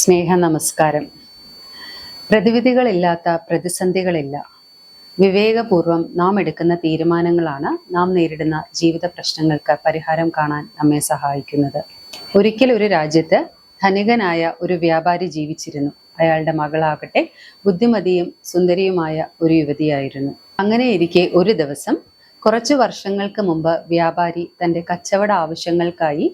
സ്നേഹ നമസ്കാരം. പ്രതിവിധികളില്ലാത്ത പ്രതിസന്ധികളില്ല. വിവേകപൂർവം നാം എടുക്കുന്ന തീരുമാനങ്ങളാണ് നാം നേരിടുന്ന ജീവിത പ്രശ്നങ്ങൾക്ക് പരിഹാരം കാണാൻ നമ്മെ സഹായിക്കുന്നത്. ഒരിക്കൽ ഒരു രാജ്യത്ത് ധനികനായ ഒരു വ്യാപാരി ജീവിച്ചിരുന്നു. അയാളുടെ മകളാകട്ടെ ബുദ്ധിമതിയും സുന്ദരിയുമായ ഒരു യുവതിയായിരുന്നു. അങ്ങനെയിരിക്കെ ഒരു ദിവസം കുറച്ചു വർഷങ്ങൾക്ക് മുമ്പ് വ്യാപാരി തൻ്റെ കച്ചവട ആവശ്യങ്ങൾക്കായി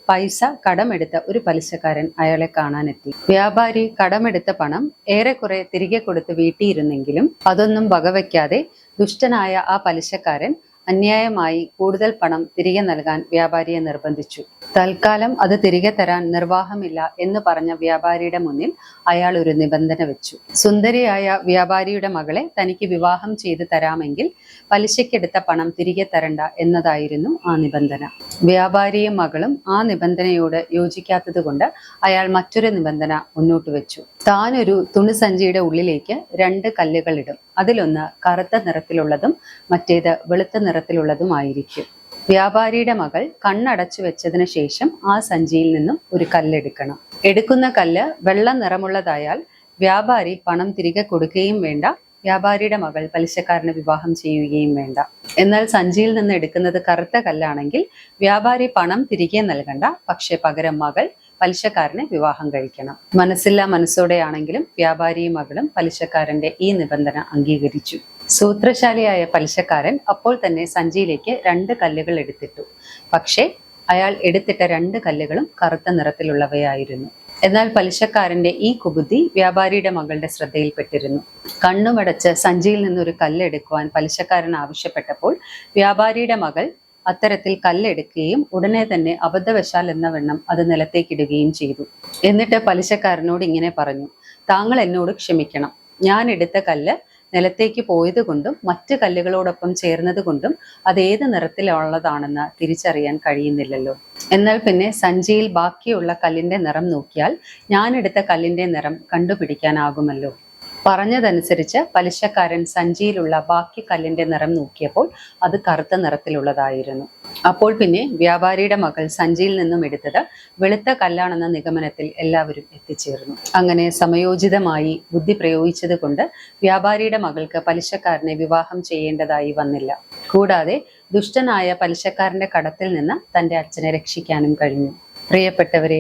പൈസ കടമെടുത്ത ഒരു പലിശക്കാരൻ അയാളെ കാണാനെത്തി. വ്യാപാരി കടമെടുത്ത പണം ഏറെക്കുറെ തിരികെ കൊടുത്ത് വീട്ടിയിരുന്നെങ്കിലും അതൊന്നും വകവയ്ക്കാതെ ദുഷ്ടനായ ആ പലിശക്കാരൻ അന്യായമായി കൂടുതൽ പണം തിരികെ നൽകാൻ വ്യാപാരിയെ നിർബന്ധിച്ചു. തൽക്കാലം അത് തിരികെ തരാൻ നിർവാഹമില്ല എന്ന് പറഞ്ഞ വ്യാപാരിയുടെ മുന്നിൽ അയാൾ ഒരു നിബന്ധന വെച്ചു. സുന്ദരിയായ വ്യാപാരിയുടെ മകളെ തനിക്ക് വിവാഹം ചെയ്ത് തരാമെങ്കിൽ പലിശയ്ക്കെടുത്ത പണം തിരികെ തരണ്ട എന്നതായിരുന്നു ആ നിബന്ധന. വ്യാപാരിയും മകളും ആ നിബന്ധനയോട് യോജിക്കാത്തത് കൊണ്ട് അയാൾ മറ്റൊരു നിബന്ധന മുന്നോട്ട് വെച്ചു. താനൊരു തുണിസഞ്ചിയുടെ ഉള്ളിലേക്ക് 2 കല്ലുകൾ ഇടും. അതിലൊന്ന് കറുത്ത നിറത്തിലുള്ളതും മറ്റേത് വെളുത്ത നിറത്തിലുള്ളതുമായിരിക്കും. വ്യാപാരിയുടെ മകൾ കണ്ണടച്ചു വെച്ചതിന് ശേഷം ആ സഞ്ചിയിൽ നിന്നും ഒരു കല്ലെടുക്കണം. എടുക്കുന്ന കല്ല് വെള്ള നിറമുള്ളതായാൽ വ്യാപാരി പണം തിരികെ കൊടുക്കുകയും വേണ്ട, വ്യാപാരിയുടെ മകൾ പലിശക്കാരന് വിവാഹം ചെയ്യുകയും വേണ്ട. എന്നാൽ സഞ്ചിയിൽ നിന്ന് എടുക്കുന്നത് കറുത്ത കല്ലാണെങ്കിൽ വ്യാപാരി പണം തിരികെ നൽകണ്ട, പക്ഷെ പകരം മകൾ പലിശക്കാരനെ വിവാഹം കഴിക്കണം. മനസ്സില്ലാ മനസ്സോടെയാണെങ്കിലും വ്യാപാരിയും മകളും പലിശക്കാരന്റെ ഈ നിബന്ധന അംഗീകരിച്ചു. സൂത്രശാലിയായ പലിശക്കാരൻ അപ്പോൾ തന്നെ സഞ്ചിയിലേക്ക് 2 കല്ലുകൾ എടുത്തിട്ടു. പക്ഷേ അയാൾ എടുത്തിട്ട 2 കല്ലുകളും കറുത്ത നിറത്തിലുള്ളവയായിരുന്നു. എന്നാൽ പലിശക്കാരന്റെ ഈ കുബുദ്ധി വ്യാപാരിയുടെ മകളുടെ ശ്രദ്ധയിൽപ്പെട്ടിരുന്നു. കണ്ണുമടച്ച് സഞ്ചിയിൽ നിന്നൊരു കല്ലെടുക്കുവാൻ പലിശക്കാരൻ ആവശ്യപ്പെട്ടപ്പോൾ വ്യാപാരിയുടെ മകൾ അത്തരത്തിൽ കല്ലെടുക്കുകയും ഉടനെ തന്നെ അബദ്ധവശാൽ എന്ന വണ്ണം അത് നിലത്തേക്കിടുകയും ചെയ്തു. എന്നിട്ട് പലിശക്കാരനോട് ഇങ്ങനെ പറഞ്ഞു: താങ്കൾ എന്നോട് ക്ഷമിക്കണം. ഞാൻ എടുത്ത കല്ല് നിലത്തേക്ക് പോയത് കൊണ്ടും മറ്റ് കല്ലുകളോടൊപ്പം ചേർന്നത് കൊണ്ടും അതേത് നിറത്തിലുള്ളതാണെന്ന് തിരിച്ചറിയാൻ കഴിയുന്നില്ലല്ലോ. എന്നാൽ പിന്നെ സഞ്ചിയിൽ ബാക്കിയുള്ള കല്ലിന്റെ നിറം നോക്കിയാൽ ഞാൻ എടുത്ത കല്ലിന്റെ നിറം കണ്ടുപിടിക്കാനാകുമല്ലോ. പറഞ്ഞതനുസരിച്ച് പലിശക്കാരൻ സഞ്ചിയിലുള്ള ബാക്കി കല്ലിന്റെ നിറം നോക്കിയപ്പോൾ അത് കറുത്ത നിറത്തിലുള്ളതായിരുന്നു. അപ്പോൾ പിന്നെ വ്യാപാരിയുടെ മകൾ സഞ്ചിയിൽ നിന്നും എടുത്തത് വെളുത്ത കല്ലാണെന്ന നിഗമനത്തിൽ എല്ലാവരും എത്തിച്ചേർന്നു. അങ്ങനെ സമയോചിതമായി ബുദ്ധി പ്രയോഗിച്ചത് കൊണ്ട് വ്യാപാരിയുടെ മകൾക്ക് പലിശക്കാരനെ വിവാഹം ചെയ്യേണ്ടതായി വന്നില്ല. കൂടാതെ ദുഷ്ടനായ പലിശക്കാരന്റെ കടത്തിൽ നിന്ന് തന്റെ അച്ഛനെ രക്ഷിക്കാനും കഴിഞ്ഞു. പ്രിയപ്പെട്ടവരെ,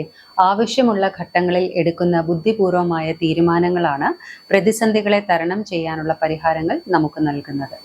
ആവശ്യമുള്ള ഘട്ടങ്ങളിൽ എടുക്കുന്ന ബുദ്ധിപൂർവമായ തീരുമാനങ്ങളാണ് പ്രതിസന്ധികളെ തരണം ചെയ്യാനുള്ള പരിഹാരങ്ങൾ നമുക്ക് നൽകുന്നത്.